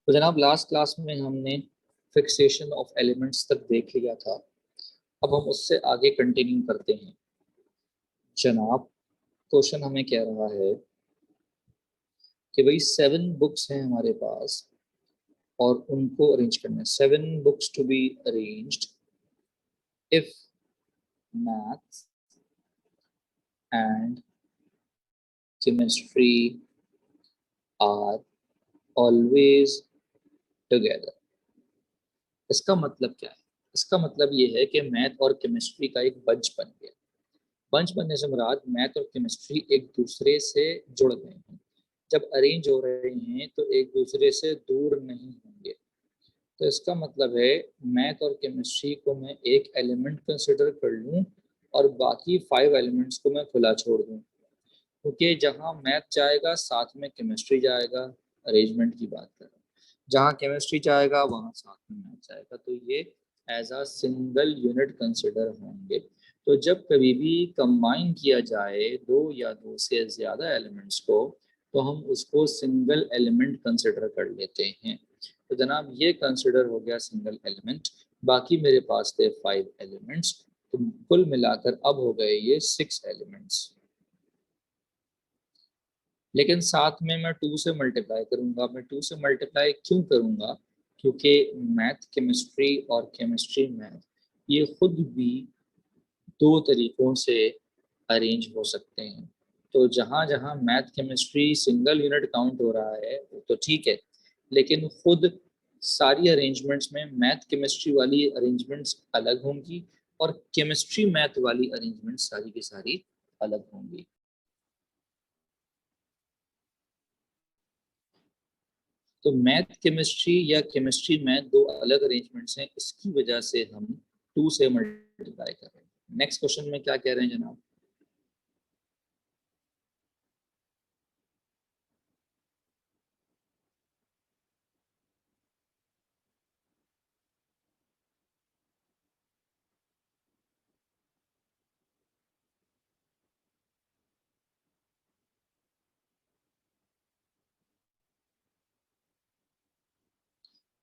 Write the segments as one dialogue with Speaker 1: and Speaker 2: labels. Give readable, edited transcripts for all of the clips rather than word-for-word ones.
Speaker 1: तो जनाब last class में हमने फिक्सेशन ऑफ एलिमेंट्स तक देख लिया था। अब हम उससे आगे कंटिन्यू करते हैं। जनाब क्वेश्चन हमें कह रहा है कि भाई 7 बुक्स हैं हमारे पास और उनको अरेंज करना है। 7 books to be arranged if maths and chemistry are always together. इसका मतलब क्या है? इसका मतलब ये है कि मैथ और केमिस्ट्री का एक बंच बन गया। बंच बनने से मुराद मैथ और केमिस्ट्री एक दूसरे से जुड़ गए हैं। जब अरेंज हो रहे हैं तो एक दूसरे से दूर नहीं होंगे। तो इसका मतलब है मैथ और केमिस्ट्री को मैं एक एलिमेंट कंसिडर कर लूं और बाकी 5 एलिमेंट्स को मैं खुला छोड़ दूं, क्योंकि जहां मैथ जाएगा साथ में केमिस्ट्री जाएगा। अरेंजमेंट की बात कर रहा हूँ, जहाँ केमिस्ट्री जाएगा वहाँ साथ में मैथ जाएगा, तो ये as a single unit consider होंगे। तो जब कभी भी कंबाइन किया जाए दो या दो से ज़्यादा एलिमेंट्स को, तो हम उसको सिंगल एलिमेंट कंसिडर कर लेते हैं। तो जनाब ये कंसिडर हो गया सिंगल एलिमेंट। बाकी मेरे पास थे 5 एलिमेंट्स, तो कुल मिलाकर अब हो गए ये 6 एलिमेंट्स। लेकिन साथ में मैं 2 से मल्टीप्लाई करूंगा। मैं 2 से मल्टीप्लाई क्यों करूंगा? क्योंकि मैथ केमिस्ट्री और केमिस्ट्री मैथ ये खुद भी 2 तरीक़ों से अरेंज हो सकते हैं। तो जहाँ जहाँ math chemistry single unit count हो रहा है वो तो ठीक है, लेकिन खुद सारी अरेंजमेंट्स में मैथ केमिस्ट्री वाली अरेंजमेंट्स अलग होंगी और केमिस्ट्री मैथ वाली अरेंजमेंट्स सारी की सारी अलग होंगी। तो मैथ केमिस्ट्री या केमिस्ट्री मैथ 2 अलग अरेंजमेंट्स हैं, इसकी वजह से हम 2 से मल्टीप्लाई कर रहे हैं। नेक्स्ट क्वेश्चन में क्या कह रहे हैं जनाब?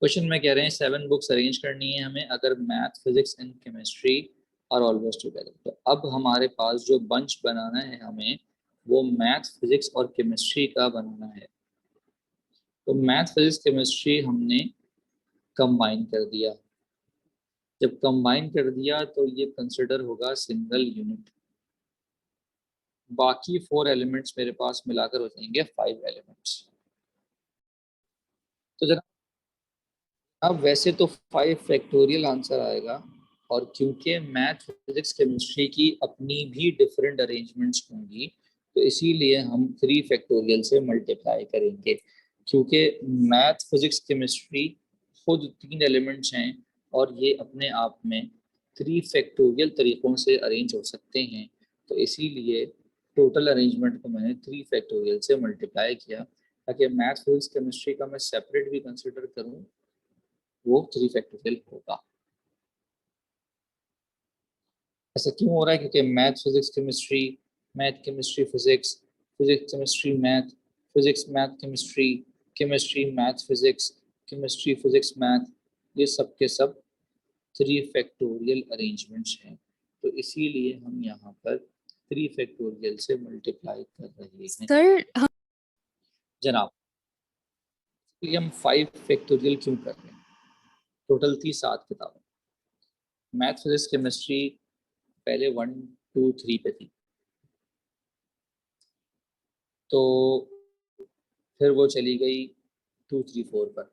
Speaker 1: क्वेश्चन में कह रहे हैं 7 बुक्स अरेंज करनी है हमें अगर मैथ फिजिक्स एंड केमिस्ट्री और ऑलवेज टुगेदर। तो अब हमारे पास जो बंच बनाना है हमें, वो मैथ फिजिक्स और केमिस्ट्री का बनाना है। तो मैथ फिजिक्स केमिस्ट्री हमने कंबाइन कर दिया। जब कंबाइन कर दिया तो ये कंसिडर होगा सिंगल यूनिट। बाकी 4 एलिमेंट्स मेरे पास मिलाकर हो जाएंगे 5 एलिमेंट्स। तो जरा अब वैसे तो 5 फैक्टोरियल आंसर आएगा, और क्योंकि मैथ फिजिक्स केमिस्ट्री की अपनी भी डिफरेंट अरेंजमेंट्स होंगी, तो इसीलिए हम 3 फैक्टोरियल से मल्टीप्लाई करेंगे। क्योंकि मैथ फिजिक्स केमिस्ट्री खुद 3 एलिमेंट्स हैं और ये अपने आप में 3 फैक्टोरियल तरीक़ों से अरेंज हो सकते हैं। तो इसीलिए टोटल अरेंजमेंट को मैंने 3 फैक्टोरियल से मल्टीप्लाई किया, ताकि मैथ फिजिक्स केमिस्ट्री का मैं सेपरेट भी कंसिडर करूँ, वो 3 फैक्टोरियल होगा। ऐसा क्यों हो रहा है? क्योंकि math physics chemistry, math chemistry physics, physics chemistry math, physics math chemistry, chemistry math physics, chemistry physics math, ये सब के सब 3 फैक्टोरियल अरेंजमेंट्स हैं। तो इसीलिए हम यहाँ पर 3 फैक्टोरियल से मल्टीप्लाई कर रहे हैं
Speaker 2: सर।
Speaker 1: जनाब। इसलिए हम 5 फैक्टोरियल क्यों कर रहे हैं? टोटल थी 7 किताबें। मैथ फिजिक्स केमिस्ट्री पहले 1 2 3 पे थी, तो फिर वो चली गई 2 3 4 पर,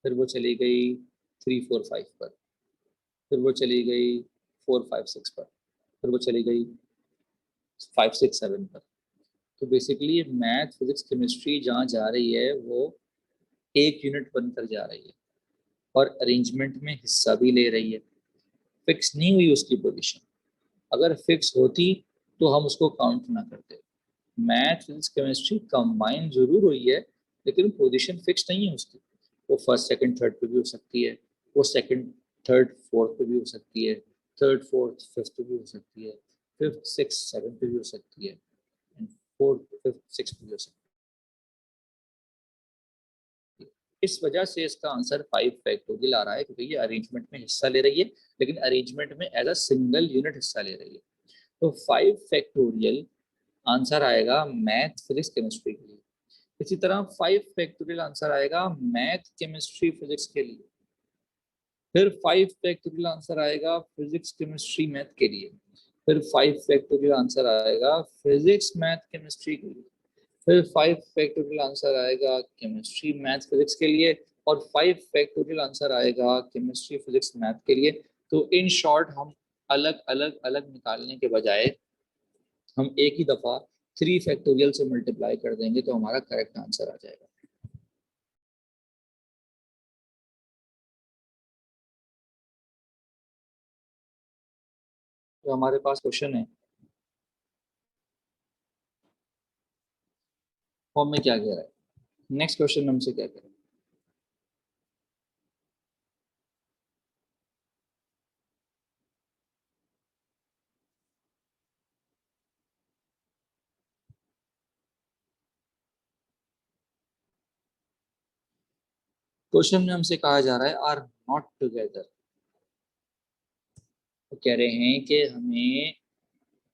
Speaker 1: फिर वो चली गई 3 4 5 पर, फिर वो चली गई 4 5 6 पर, फिर वो चली गई 5 6 7 पर। तो बेसिकली मैथ फिजिक्स केमिस्ट्री जहाँ जा रही है वो एक यूनिट बनकर जा रही है और अरेंजमेंट में हिस्सा भी ले रही है। फिक्स नहीं हुई उसकी पोजीशन। अगर फिक्स होती तो हम उसको काउंट ना करते। मैथ फिजिक्स केमिस्ट्री कंबाइन जरूर हुई है, लेकिन पोजीशन फिक्स नहीं है उसकी। वो फर्स्ट सेकंड थर्ड पे भी हो सकती है, वो सेकंड थर्ड फोर्थ पे भी हो सकती है, थर्ड फोर्थ फिफ्थ पे भी हो सकती है, फिफ्थ सिक्स सेवन पे भी हो सकती है, एंड फोर्थ फिफ्थ सिक्स पे भी हो सकती है। इस वजह से इसका आंसर 5 फैक्टोरियल आ रहा है, क्योंकि ये अरेंजमेंट में हिस्सा ले रही है, लेकिन अरेंजमेंट में एज अ सिंगल यूनिट हिस्सा ले रही है। तो 5 फैक्टोरियल आंसर आएगा मैथ फिजिक्स केमिस्ट्री के लिए। इसी तरह 5 फैक्टोरियल आंसर आएगा मैथ केमिस्ट्री फिजिक्स के लिए। फिर 5 फैक्टोरियल आंसर आएगा फिजिक्स केमिस्ट्री मैथ के लिए। फिर 5 फैक्टोरियल आंसर आएगा फिजिक्स मैथ केमिस्ट्री के लिए। फिर 5 फैक्टोरियल आंसर आएगा केमिस्ट्री मैथ फिजिक्स के लिए। और 5 फैक्टोरियल आंसर आएगा केमिस्ट्री फिजिक्स मैथ के लिए। तो इन शॉर्ट हम अलग अलग अलग निकालने के बजाय हम एक ही दफा 3 फैक्टोरियल से मल्टीप्लाई कर देंगे तो हमारा करेक्ट आंसर आ जाएगा। तो हमारे पास क्वेश्चन है, फॉर्म में क्या कह रहा है, नेक्स्ट क्वेश्चन हमसे क्या कह रहा है। क्वेश्चन में हमसे कहा जा रहा है आर नॉट टुगेदर। तो कह रहे हैं कि हमें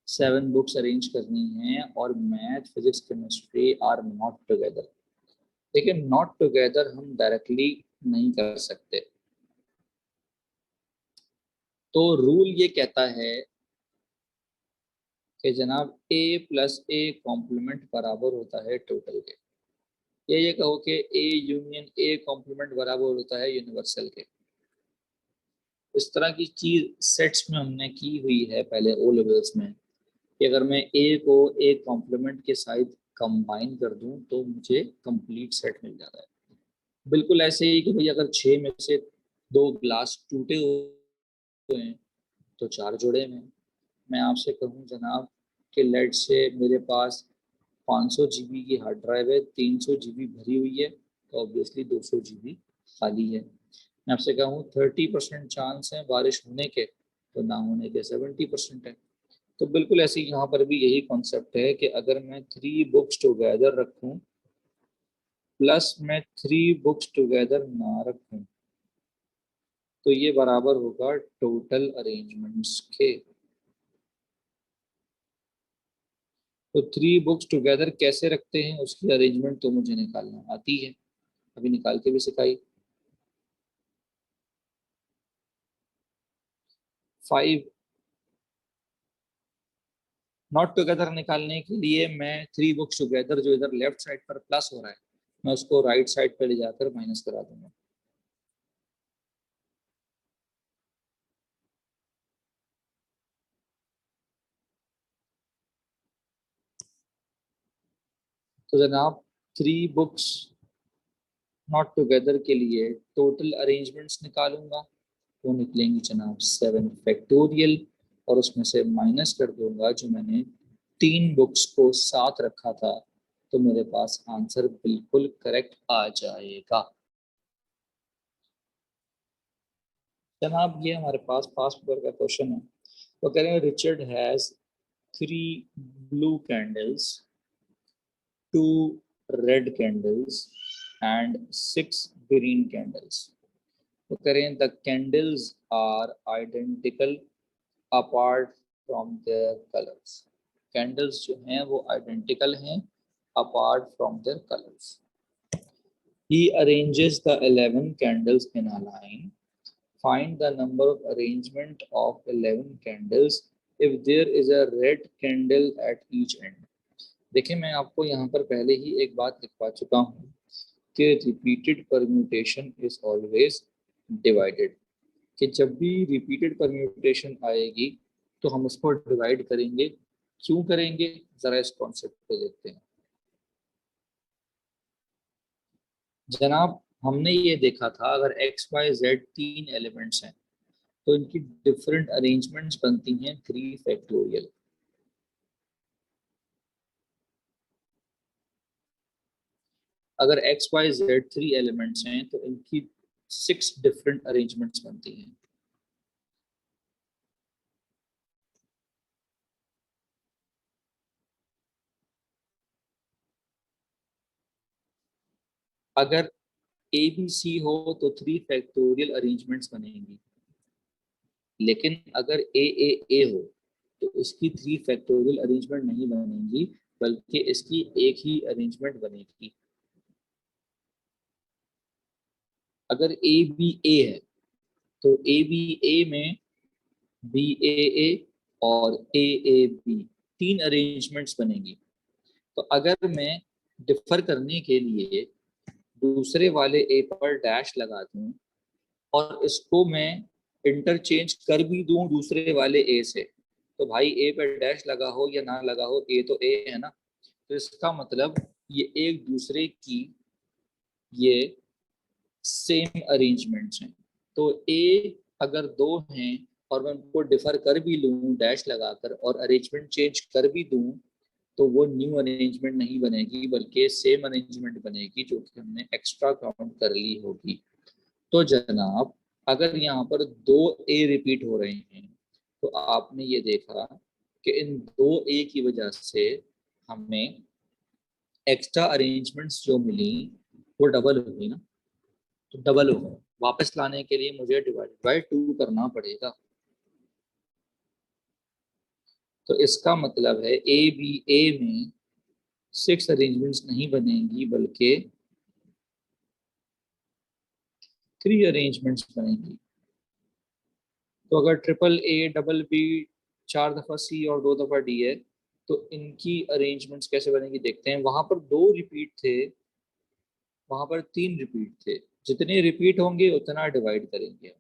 Speaker 1: 7 बुक्स अरेंज करनी है और math physics chemistry are not together. लेकिन नॉट टुगेदर हम डायरेक्टली नहीं कर सकते। तो रूल ये कहता है कि जनाब a प्लस ए कॉम्प्लीमेंट बराबर होता है टोटल के। ये कहो कि a यूनियन a कॉम्प्लीमेंट बराबर होता है यूनिवर्सल के। इस तरह की चीज सेट्स में हमने की हुई है पहले ओ लेवल्स में, कि अगर मैं a को a कॉम्प्लीमेंट के साथ कंबाइन कर दूं तो मुझे कंप्लीट सेट मिल जाता है। बिल्कुल ऐसे ही कि भाई अगर 6 में से 2 ग्लास टूटे हुए हैं तो 4 जोड़े में। मैं आपसे कहूँ जनाब कि लेट से मेरे पास 500 जीबी की हार्ड ड्राइव है, 300 जीबी भरी हुई है, तो ऑब्वियसली 200 जीबी खाली है। मैं आपसे कहूँ 30% चांस है बारिश होने के, तो ना होने के 70% है। तो बिल्कुल ऐसे ही यहाँ पर भी यही कॉन्सेप्ट है कि अगर मैं 3 बुक्स टुगेदर रखूँ प्लस मैं 3 बुक्स टुगेदर ना रखूँ, तो ये बराबर होगा टोटल अरेंजमेंट्स के। तो 3 बुक्स टुगेदर कैसे रखते हैं उसकी अरेंजमेंट तो मुझे निकालना आती है, अभी निकाल के भी सिखाई। 5 नॉट टुगेदर निकालने के लिए मैं 3 बुक्स टुगेदर जो इधर लेफ्ट साइड पर प्लस हो रहा है, मैं उसको राइट साइड पर ले जाकर माइनस करा दूंगा। तो जनाब 3 बुक्स नॉट टुगेदर के लिए टोटल अरेंजमेंट्स निकालूंगा, वो निकलेंगी जनाब 7 फैक्टोरियल, और उसमें से माइनस कर दूंगा जो मैंने 3 बुक्स को साथ रखा था, तो मेरे पास आंसर बिल्कुल करेक्ट आ जाएगा। जनाब ये हमारे पास पास पेपर का क्वेश्चन है। तो कह रहे हैं Richard has 3 blue candles, 2 red candles and 6 green candles. तो करें the candles are identical apart from their colours. Candles जो हैं वो आइडेंटिकल हैं apart from their colours. He arranges the 11 candles in a line. Find the number of arrangement of 11 candles if there is a red candle at each end. देखिए मैं आपको यहाँ पर पहले ही एक बात लिखवा चुका हूँ कि repeated permutation is always divided, कि जब भी रिपीटेड परम्यूटेशन आएगी तो हम उसको डिवाइड करेंगे। क्यों करेंगे, जरा इस कॉन्सेप्ट को देखते हैं। जनाब हमने ये देखा था अगर एक्स वाई जेड 3 एलिमेंट्स हैं तो इनकी डिफरेंट अरेंजमेंट्स बनती हैं 3 फैक्टोरियल। अगर एक्स वाई जेड 3 एलिमेंट्स हैं तो इनकी 6 डिफरेंट अरेंजमेंट्स बनती हैं। अगर ए बी सी हो तो 3 फैक्टोरियल अरेंजमेंट्स बनेंगी, लेकिन अगर ए हो तो इसकी 3 फैक्टोरियल अरेंजमेंट नहीं बनेंगी, बल्कि इसकी एक ही अरेंजमेंट बनेगी। अगर ए बी ए है तो ए बी ए में बी ए ए और ए बी 3 अरेंजमेंट्स बनेंगी। तो अगर मैं डिफर करने के लिए दूसरे वाले ए पर डैश लगा दूं और इसको मैं इंटरचेंज कर भी दूं दूसरे वाले ए से, तो भाई ए पर डैश लगा हो या ना लगा हो, ए तो ए है ना। तो इसका मतलब ये एक दूसरे की ये सेम अरेंजमेंट्स हैं। तो ए अगर दो हैं और मैं उनको डिफर कर भी लूँ डैश लगाकर और अरेंजमेंट चेंज कर भी दूँ, तो वो न्यू अरेंजमेंट नहीं बनेगी, बल्कि सेम अरेंजमेंट बनेगी जो कि हमने एक्स्ट्रा काउंट कर ली होगी। तो जनाब, अगर यहाँ पर 2 ए रिपीट हो रहे हैं तो आपने ये देखा कि इन 2 ए की वजह से हमें एक्स्ट्रा अरेंजमेंट्स जो मिली वो डबल हो गई ना। तो डबल हो गए, वापस लाने के लिए मुझे डिवाइड बाय 2 करना पड़ेगा। तो इसका मतलब है ए बी ए में 6 अरेंजमेंट्स नहीं बनेंगी, बल्कि 3 अरेंजमेंट्स बनेंगी। तो अगर ट्रिपल ए डबल बी 4 दफ़ा सी और 2 दफ़ा डी है, तो इनकी अरेंजमेंट्स कैसे बनेंगी देखते हैं। वहां पर 2 रिपीट थे, वहां पर 3 रिपीट थे, जितने रिपीट होंगे उतना डिवाइड करेंगे।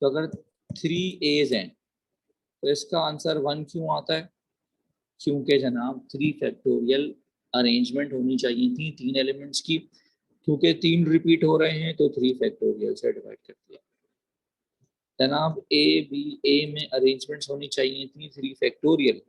Speaker 1: तो अगर 3 एज हैं तो इसका आंसर 1 क्यों आता है? क्योंकि जनाब 3 फैक्टोरियल अरेंजमेंट होनी चाहिए थी 3 एलिमेंट्स की, क्योंकि 3 रिपीट हो रहे हैं तो 3 फैक्टोरियल से डिवाइड कर दिया। जनाब ए बी ए में अरेंजमेंट्स होनी चाहिए थी 3 फैक्टोरियल,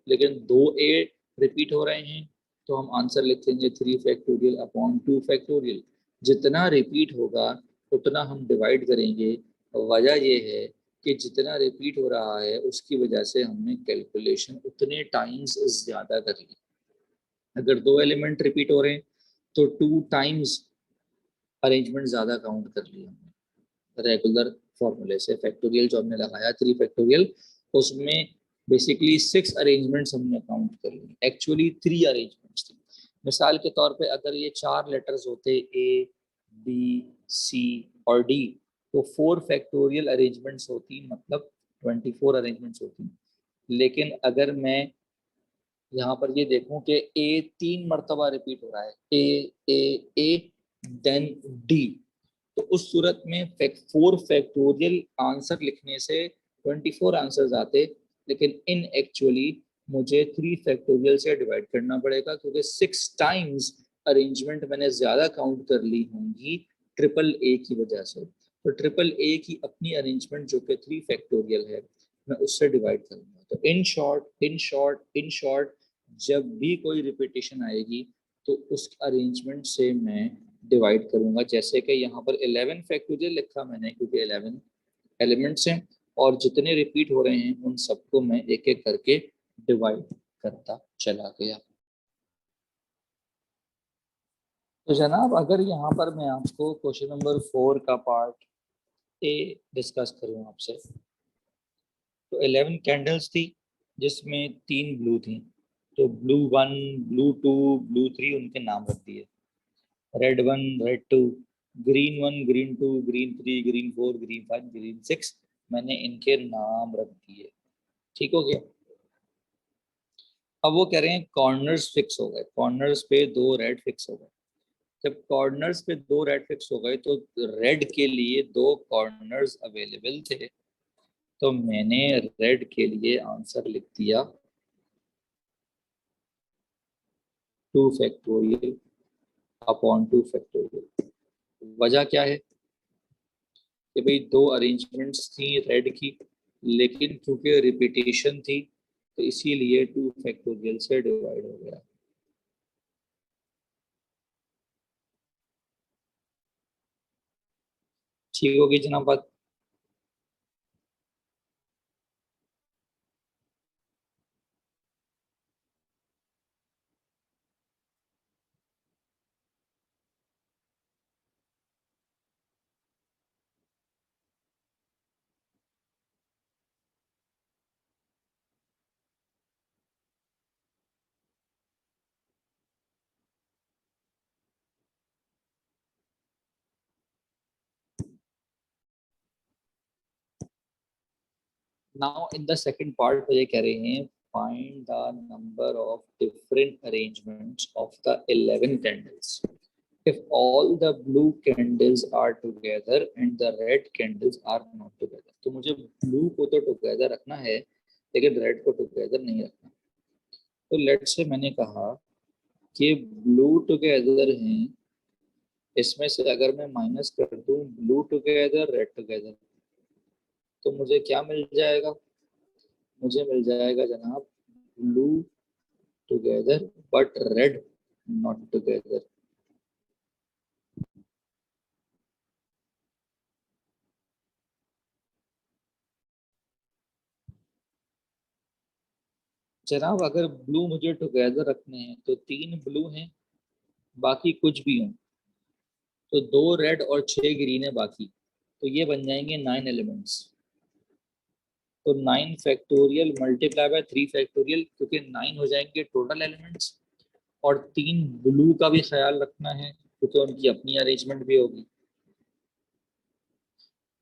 Speaker 1: लेकिन 2 ए रिपीट हो रहे हैं, तो हम आंसर लिख लेंगे 3 फैक्टोरियल अपॉन 2 फैक्टोरियल। जितना रिपीट होगा उतना हम डिवाइड करेंगे। वजह यह है कि जितना रिपीट हो रहा है उसकी वजह से हमने कैलकुलेशन उतने टाइम्स ज़्यादा कर ली। अगर 2 एलिमेंट रिपीट हो रहे हैं तो 2 टाइम्स अरेंजमेंट ज़्यादा काउंट कर लिया हमने रेगुलर फॉर्मूले से। फैक्टोरियल जो हमने लगाया 3 फैक्टोरियल, उसमें बेसिकली 6 अरेंजमेंट्स हमने काउंट कर ली, एक्चुअली 3 अरेंजमेंट्स थी। मिसाल के तौर पे अगर ये 4 लेटर्स होते ए बी सी और डी, तो 4 फैक्टोरियल अरेंजमेंट्स होती, मतलब 24 अरेंजमेंट्स होती। लेकिन अगर मैं यहाँ पर ये देखूं कि ए 3 मरतबा रिपीट हो रहा है, ए देन डी, तो उस सूरत में 4 फैक्टोरियल आंसर लिखने से 24 आंसर्स आते, लेकिन इन एक्चुअली मुझे 3 फैक्टोरियल से डिवाइड करना पड़ेगा, क्योंकि 6 टाइम्स अरेंजमेंट मैंने ज़्यादा काउंट कर ली होंगी ट्रिपल ए की वजह से। तो ट्रिपल ए की अपनी अरेंजमेंट जो कि 3 फैक्टोरियल है, मैं उससे डिवाइड करूँगा। तो इन शॉर्ट जब भी कोई रिपीटेशन आएगी तो उस अरेंजमेंट से मैं डिवाइड करूंगा। जैसे कि यहाँ पर 11 फैक्टोरियल लिखा मैंने, क्योंकि 11 एलिमेंट्स हैं और जितने रिपीट हो रहे हैं उन सबको मैं एक एक करके डिवाइड करता चला गया। तो जनाब, अगर यहाँ पर मैं आपको क्वेश्चन नंबर 4 का पार्ट ए डिस्कस करूँ आपसे, तो 11 कैंडल्स थी जिसमें 3 ब्लू थी। तो ब्लू 1, ब्लू 2, ब्लू 3 उनके नाम रख दिए। Red 1, red 2, green 1, green 2, green 3, green 4, green 5, green 6, मैंने इनके नाम रख दिए। ठीक हो गया। अब वो कह रहे हैं कॉर्नर्स फिक्स हो गए, कॉर्नर्स पे 2 रेड फिक्स हो गए। जब कॉर्नर्स पे 2 रेड फिक्स हो गए तो रेड के लिए 2 कॉर्नर्स अवेलेबल थे, तो मैंने रेड के लिए आंसर लिख दिया 2 फैक्टोरियल अपॉन 2 फैक्टोरियल। वजह क्या है कि भाई 2 अरेंजमेंट्स थी रेड की, लेकिन क्योंकि रिपीटेशन थी तो इसीलिए 2 फैक्टोरियल से डिवाइड हो गया। ठीक होगी जनाब बात। Now in the second part ये कह रहे हैं find the number of different arrangements of the 11 candles if all the blue candles are together and the red candles are not together। तो मुझे ब्लू को तो टुगेदर रखना है लेकिन रेड को टुगेदर नहीं रखना। तो लेट्स से मैंने कहा कि ब्लू टुगेदर हैं, इसमें से अगर मैं माइनस कर दूं ब्लू टुगेदर रेड टुगेदर, तो मुझे क्या मिल जाएगा? मुझे मिल जाएगा जनाब blue together but red not together. जनाब अगर ब्लू मुझे टुगेदर रखने हैं तो 3 ब्लू हैं, बाकी कुछ भी हों, तो 2 रेड और 6 ग्रीन है बाकी, तो ये बन जाएंगे 9 एलिमेंट्स। तो 9 फैक्टोरियल मल्टीप्लाई बाय 3 फैक्टोरियल, क्योंकि 9 हो जाएंगे टोटल एलिमेंट्स। और 3 ब्लू का भी ख्याल रखना है क्योंकि उनकी अपनी अरेंजमेंट भी होगी।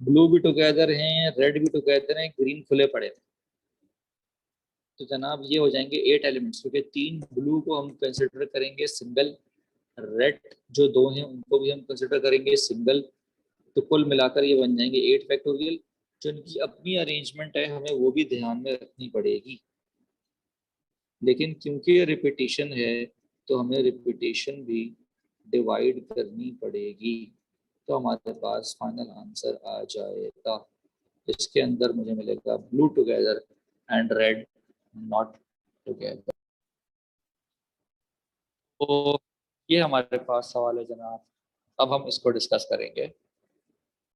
Speaker 1: ब्लू भी टुगेदर हैं, रेड भी टुगेदर हैं, ग्रीन खुले पड़े हैं। तो जनाब ये हो जाएंगे 8 एलिमेंट्स, क्योंकि 3 ब्लू को हम कंसिडर करेंगे सिंगल, रेड जो 2 हैं उनको भी हम कंसिडर करेंगे सिंगल। तो कुल मिलाकर ये बन जाएंगे 8 फैक्टोरियल। जो इनकी अपनी अरेंजमेंट है हमें वो भी ध्यान में रखनी पड़ेगी, लेकिन क्योंकि ये रिपीटिशन है तो हमें रिपीटिशन भी डिवाइड करनी पड़ेगी। तो हमारे पास फाइनल आंसर आ जाएगा, इसके अंदर मुझे मिलेगा blue together and red not together. तो ये हमारे पास सवाल है जनाब, अब हम इसको डिस्कस करेंगे।